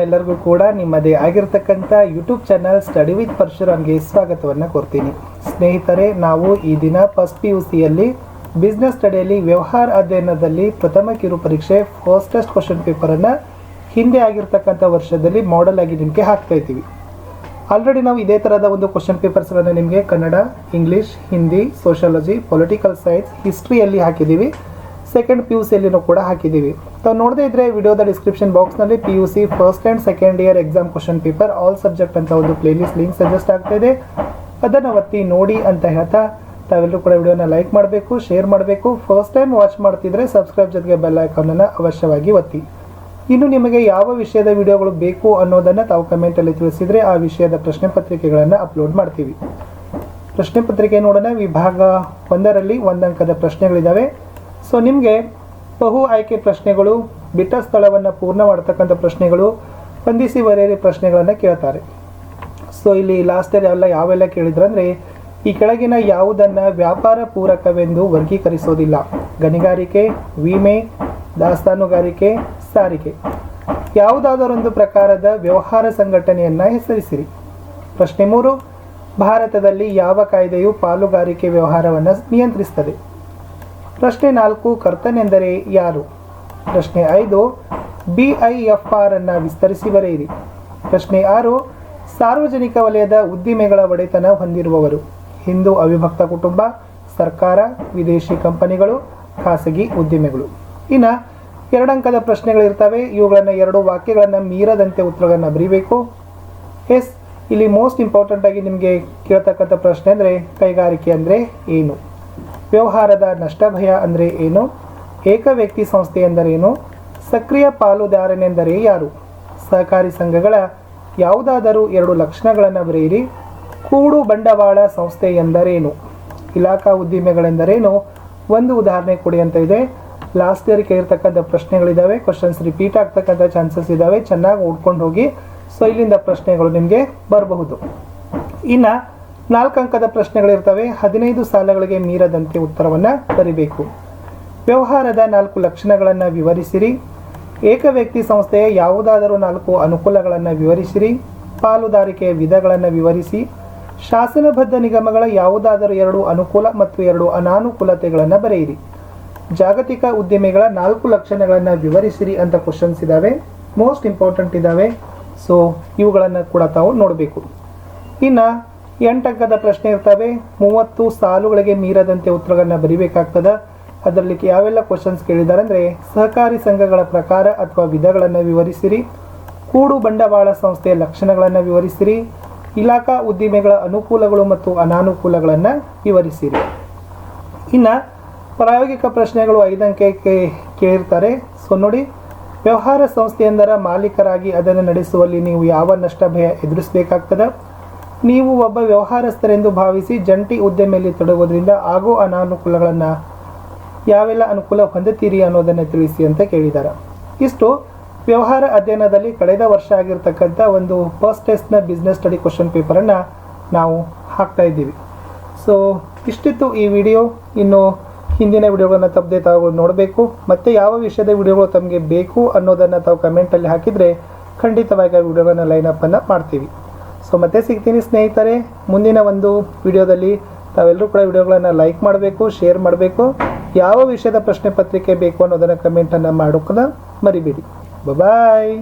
ಎಲ್ಲರಿಗೂ ಕೂಡ ನಿಮ್ಮದೇ ಆಗಿರತಕ್ಕಂಥ ಯೂಟ್ಯೂಬ್ ಚಾನಲ್ ಸ್ಟಡಿ ವಿತ್ ಪರಶುರಾಮ್ಗೆ ಸ್ವಾಗತವನ್ನು ಕೋರ್ತೀನಿ. ಸ್ನೇಹಿತರೆ, ನಾವು ಈ ದಿನ ಫಸ್ಟ್ PUCಯಲ್ಲಿ ಬಿಸ್ನೆಸ್ ಸ್ಟಡಿಯಲ್ಲಿ ವ್ಯವಹಾರ ಅಧ್ಯಯನದಲ್ಲಿ ಪ್ರಥಮ ಕಿರು ಪರೀಕ್ಷೆ ಫಸ್ಟ್ ಟೆಸ್ಟ್ ಕ್ವಶನ್ ಪೇಪರನ್ನು ಹಿಂದೆ ಆಗಿರ್ತಕ್ಕಂಥ ವರ್ಷದಲ್ಲಿ ಮಾಡೆಲ್ ಆಗಿ ನಿಮಗೆ ಹಾಕ್ತಾ ಇದ್ದೀವಿ. ಆಲ್ರೆಡಿ ನಾವು ಇದೇ ಥರದ ಒಂದು ಕ್ವಶನ್ ಪೇಪರ್ಸ್ಗಳನ್ನು ನಿಮಗೆ Kannada, English, Hindi, sociology, political science, ಹಿಸ್ಟ್ರಿಯಲ್ಲಿ ಹಾಕಿದ್ದೀವಿ. ಸೆಕೆಂಡ್ PUCಯಲ್ಲಿನೂ ಕೂಡ ಹಾಕಿದ್ದೀವಿ. ತಾವು ನೋಡದೇ ಇದ್ದರೆ ವಿಡಿಯೋದ ಡಿಸ್ಕ್ರಿಪ್ಷನ್ ಬಾಕ್ಸ್ನಲ್ಲಿ PUC first and second year exam question paper all subject ಅಂತ ಒಂದು ಪ್ಲೇಲಿಸ್ಟ್ ಲಿಂಕ್ ಸಜೆಸ್ಟ್ ಆಗ್ತಾ ಇದೆ. ಅದನ್ನು ಒತ್ತಿ ನೋಡಿ ಅಂತ ಹೇಳ್ತಾ ತಾವೆಲ್ಲರೂ ಕೂಡ ವಿಡಿಯೋನ ಲೈಕ್ ಮಾಡಬೇಕು, ಶೇರ್ ಮಾಡಬೇಕು. ಫಸ್ಟ್ ಟೈಮ್ ವಾಚ್ ಮಾಡ್ತಿದ್ರೆ ಸಬ್ಸ್ಕ್ರೈಬ್ ಜೊತೆಗೆ ಬೆಲ್ ಐಕಾನನ್ನು ಅವಶ್ಯವಾಗಿ ಒತ್ತಿ. ಇನ್ನು ನಿಮಗೆ ಯಾವ ವಿಷಯದ ವಿಡಿಯೋಗಳು ಬೇಕು ಅನ್ನೋದನ್ನು ತಾವು ಕಮೆಂಟಲ್ಲಿ ತಿಳಿಸಿದರೆ ಆ ವಿಷಯದ ಪ್ರಶ್ನೆ ಪತ್ರಿಕೆಗಳನ್ನು ಅಪ್ಲೋಡ್ ಮಾಡ್ತೀವಿ. ಪ್ರಶ್ನೆ ಪತ್ರಿಕೆ ನೋಡೋಣ. ವಿಭಾಗ 1ರಲ್ಲಿ 1 ಅಂಕದ ಪ್ರಶ್ನೆಗಳಿದ್ದಾವೆ. ಸೊ ನಿಮಗೆ ಬಹು ಆಯ್ಕೆ ಪ್ರಶ್ನೆಗಳು, ಬಿಟ್ಟ ಸ್ಥಳವನ್ನು ಪೂರ್ಣ ಮಾಡ್ತಕ್ಕಂಥ ಪ್ರಶ್ನೆಗಳು, ಹೊಂದಿಸಿ ಬರೆಯಿರಿ ಪ್ರಶ್ನೆಗಳನ್ನು ಕೇಳ್ತಾರೆ. ಸೊ ಇಲ್ಲಿ ಲಾಸ್ಟ್ ಇಯರ್ ಯಾವೆಲ್ಲ ಕೇಳಿದ್ರಂದರೆ, ಈ ಕೆಳಗಿನ ಯಾವುದನ್ನು ವ್ಯಾಪಾರ ಪೂರಕವೆಂದು ವರ್ಗೀಕರಿಸೋದಿಲ್ಲ? ಗಣಿಗಾರಿಕೆ, ವಿಮೆ, ದಾಸ್ತಾನುಗಾರಿಕೆ, ಸಾರಿಗೆ. ಯಾವುದಾದರೊಂದು ಪ್ರಕಾರದ ವ್ಯವಹಾರ ಸಂಘಟನೆಯನ್ನು ಹೆಸರಿಸಿರಿ. ಪ್ರಶ್ನೆ 3, ಭಾರತದಲ್ಲಿ ಯಾವ ಕಾಯ್ದೆಯು ಪಾಲುಗಾರಿಕೆ ವ್ಯವಹಾರವನ್ನು ನಿಯಂತ್ರಿಸುತ್ತದೆ? ಪ್ರಶ್ನೆ 4, ಕರ್ತನೆಂದರೆ ಯಾರು? ಪ್ರಶ್ನೆ 5, BIFR ಅನ್ನು ವಿಸ್ತರಿಸಿ ಬರೆಯಿರಿ. ಪ್ರಶ್ನೆ 6, ಸಾರ್ವಜನಿಕ ವಲಯದ ಉದ್ದಿಮೆಗಳ ಒಡೆತನ ಹೊಂದಿರುವವರು? ಹಿಂದೂ ಅವಿಭಕ್ತ ಕುಟುಂಬ, ಸರ್ಕಾರ, ವಿದೇಶಿ ಕಂಪನಿಗಳು, ಖಾಸಗಿ ಉದ್ದಿಮೆಗಳು. ಇನ್ನು 2 ಅಂಕದ ಪ್ರಶ್ನೆಗಳಿರ್ತವೆ. ಇವುಗಳನ್ನು 2 ವಾಕ್ಯಗಳನ್ನು ಮೀರದಂತೆ ಉತ್ತರಗಳನ್ನು ಬರೀಬೇಕು. ಎಸ್, ಇಲ್ಲಿ ಮೋಸ್ಟ್ ಇಂಪಾರ್ಟೆಂಟ್ ಆಗಿ ನಿಮಗೆ ಕೇಳ್ತಕ್ಕಂಥ ಪ್ರಶ್ನೆ ಅಂದರೆ ಕೈಗಾರಿಕೆ ಅಂದರೆ ಏನು? ವ್ಯವಹಾರದ ನಷ್ಟ ಭಯ ಅಂದರೆ ಏನು? ಏಕ ವ್ಯಕ್ತಿ ಸಂಸ್ಥೆ ಎಂದರೇನು? ಸಕ್ರಿಯ ಪಾಲುದಾರನೆಂದರೆ ಯಾರು? ಸಹಕಾರಿ ಸಂಘಗಳ ಯಾವುದಾದರೂ 2 ಲಕ್ಷಣಗಳನ್ನು ಬರೆಯಿರಿ. ಕೂಡು ಬಂಡವಾಳ ಸಂಸ್ಥೆ ಎಂದರೇನು? ಇಲಾಖಾ ಉದ್ದಿಮೆಗಳೆಂದರೇನು? ಒಂದು ಉದಾಹರಣೆ ಕೊಡಿ ಅಂತ ಇದೆ. ಲಾಸ್ಟ್ ಇಯರ್ ಕೇಳಿರ್ತಕ್ಕಂಥ ಪ್ರಶ್ನೆಗಳಿದ್ದಾವೆ. ಕ್ವಶನ್ಸ್ ರಿಪೀಟ್ ಆಗ್ತಕ್ಕಂಥ ಚಾನ್ಸಸ್ ಇದ್ದಾವೆ. ಚೆನ್ನಾಗಿ ಓದ್ಕೊಂಡು ಹೋಗಿ. ಸೊ ಇಲ್ಲಿಂದ ಪ್ರಶ್ನೆಗಳು ನಿಮಗೆ ಬರಬಹುದು. ಇನ್ನು 4 ಅಂಕದ ಪ್ರಶ್ನೆಗಳಿರ್ತವೆ. 15 ಸಾಲಗಳಿಗೆ ಮೀರದಂತೆ ಉತ್ತರವನ್ನು ಬರೀಬೇಕು. ವ್ಯವಹಾರದ 4 ಲಕ್ಷಣಗಳನ್ನು ವಿವರಿಸಿರಿ. ಏಕ ವ್ಯಕ್ತಿ ಸಂಸ್ಥೆಯ ಯಾವುದಾದರೂ 4 ಅನುಕೂಲಗಳನ್ನು ವಿವರಿಸಿರಿ. ಪಾಲುದಾರಿಕೆಯ ವಿಧಗಳನ್ನು ವಿವರಿಸಿ. ಶಾಸನಬದ್ಧ ನಿಗಮಗಳ ಯಾವುದಾದರೂ 2 ಅನುಕೂಲ ಮತ್ತು 2 ಅನಾನುಕೂಲತೆಗಳನ್ನು ಬರೆಯಿರಿ. ಜಾಗತಿಕ ಉದ್ಯಮಿಗಳ 4 ಲಕ್ಷಣಗಳನ್ನು ವಿವರಿಸಿರಿ ಅಂತ ಕ್ವಶನ್ಸ್ ಇದ್ದಾವೆ. ಮೋಸ್ಟ್ ಇಂಪಾರ್ಟೆಂಟ್ ಇದ್ದಾವೆ. ಸೊ ಇವುಗಳನ್ನು ಕೂಡ ತಾವು ನೋಡಬೇಕು. ಇನ್ನು 8 ಅಂಕದ ಪ್ರಶ್ನೆ ಇರ್ತವೆ. 30 ಸಾಲುಗಳಿಗೆ ಮೀರದಂತೆ ಉತ್ತರಗಳನ್ನು ಬರೀಬೇಕಾಗ್ತದೆ. ಅದರಲ್ಲಿ ಯಾವೆಲ್ಲ ಕ್ವಶನ್ಸ್ ಕೇಳಿದ್ದಾರೆ ಅಂದರೆ, ಸಹಕಾರಿ ಸಂಘಗಳ ಪ್ರಕಾರ ಅಥವಾ ವಿಧಗಳನ್ನು ವಿವರಿಸಿರಿ. ಕೂಡು ಬಂಡವಾಳ ಸಂಸ್ಥೆಯ ಲಕ್ಷಣಗಳನ್ನು ವಿವರಿಸಿರಿ. ಇಲಾಖಾ ಉದ್ದಿಮೆಗಳ ಅನುಕೂಲಗಳು ಮತ್ತು ಅನಾನುಕೂಲಗಳನ್ನು ವಿವರಿಸಿರಿ. ಇನ್ನು ಪ್ರಾಯೋಗಿಕ ಪ್ರಶ್ನೆಗಳು 5 ಅಂಕಕ್ಕೆ ಕೇಳಿರ್ತಾರೆ. ಸೊ ನೋಡಿ, ವ್ಯವಹಾರ ಸಂಸ್ಥೆಯೊಂದರ ಮಾಲೀಕರಾಗಿ ಅದನ್ನು ನಡೆಸುವಲ್ಲಿ ನೀವು ಯಾವ ನಷ್ಟ ಭಯ ಎದುರಿಸಬೇಕಾಗ್ತದೆ? ನೀವು ಒಬ್ಬ ವ್ಯವಹಾರಸ್ಥರೆಂದು ಭಾವಿಸಿ ಜಂಟಿ ಉದ್ಯಮೆಯಲ್ಲಿ ತೊಡಗೋದ್ರಿಂದ ಆಗೋ ಅನಾನುಕೂಲಗಳನ್ನು ಯಾವೆಲ್ಲ ಅನುಕೂಲ ಹೊಂದುತ್ತೀರಿ ಅನ್ನೋದನ್ನು ತಿಳಿಸಿ ಅಂತ ಕೇಳಿದ್ದಾರೆ. ಇಷ್ಟು ವ್ಯವಹಾರ ಅಧ್ಯಯನದಲ್ಲಿ ಕಳೆದ ವರ್ಷ ಆಗಿರ್ತಕ್ಕಂಥ ಒಂದು ಫಸ್ಟ್ ಟೆಸ್ಟ್ನ ಬಿಸ್ನೆಸ್ ಸ್ಟಡಿ ಕ್ವಶನ್ ಪೇಪರನ್ನು ನಾವು ಹಾಕ್ತಾ ಇದ್ದೀವಿ. ಸೊ ಇಷ್ಟಿತ್ತು ಈ ವಿಡಿಯೋ. ಇನ್ನು ಹಿಂದಿನ ವಿಡಿಯೋಗಳನ್ನು ತಪ್ಪದೆ ತಾವು ನೋಡಬೇಕು. ಮತ್ತು ಯಾವ ವಿಷಯದ ವಿಡಿಯೋಗಳು ತಮಗೆ ಬೇಕು ಅನ್ನೋದನ್ನು ತಾವು ಕಮೆಂಟಲ್ಲಿ ಹಾಕಿದರೆ ಖಂಡಿತವಾಗಿ ಆ ವಿಡಿಯೋಗಳನ್ನು ಲೈನಪ್ಪನ್ನು ಮಾಡ್ತೀವಿ. ಸೊ ಮತ್ತೆ ಸಿಗ್ತೀನಿ ಸ್ನೇಹಿತರೆ ಮುಂದಿನ ಒಂದು ವಿಡಿಯೋದಲ್ಲಿ. ತಾವೆಲ್ಲರೂ ಕೂಡ ವಿಡಿಯೋಗಳನ್ನು ಲೈಕ್ ಮಾಡಬೇಕು, ಶೇರ್ ಮಾಡಬೇಕು. ಯಾವ ವಿಷಯದ ಪ್ರಶ್ನೆ ಪತ್ರಿಕೆ ಬೇಕು ಅನ್ನೋದನ್ನು ಕಮೆಂಟನ್ನು ಮಾಡೋಕ್ಕನ್ನ ಮರಿಬೇಡಿ. ಬಾಯ್.